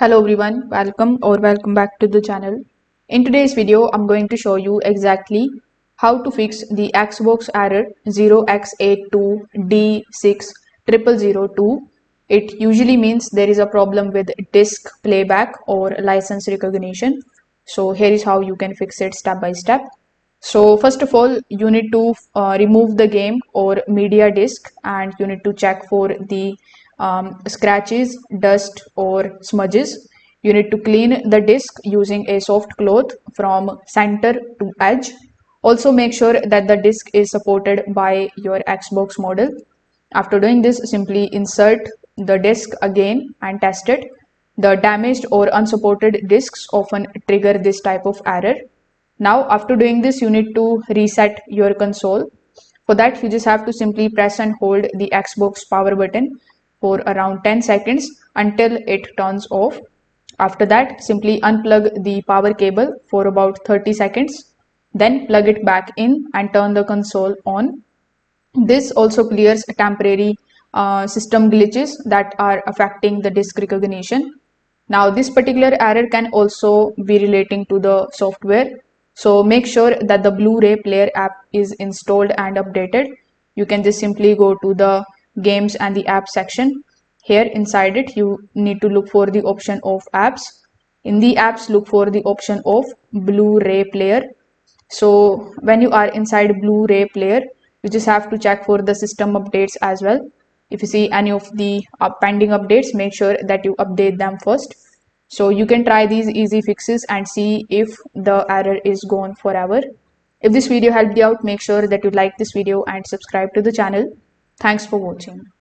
Hello everyone, welcome back to the channel. In today's video, I'm going to show you exactly how to fix the Xbox error 0X82D60002. It usually means there is a problem with disk playback or license recognition. So here is how you can fix it step by step. So first of all, you need to remove the game or media disk, and you need to check for the scratches, dust or smudges. You need to clean the disk using a soft cloth from center to edge. Also make sure that the disk is supported by your Xbox model. After doing this, simply insert the disk again and test it. The damaged or unsupported disks often trigger this type of error. Now, after doing this, you need to reset your console. For that, you just have to simply press and hold the Xbox power button for around 10 seconds until it turns off. After that, simply unplug the power cable for about 30 seconds. Then plug it back in and turn the console on. This also clears temporary system glitches that are affecting the disk recognition. Now, this particular error can also be relating to the software. So make sure that the Blu-ray player app is installed and updated. You can just simply go to the games and the app section. Here inside it, you need to look for the option of apps. In the apps, look for the option of Blu-ray player. So when you are inside Blu-ray player, you just have to check for the system updates as well. If you see any of the pending updates, make sure that you update them first. So you can try these easy fixes and see if the error is gone forever. If this video helped you out, make sure that you like this video and subscribe to the channel. Thanks for watching.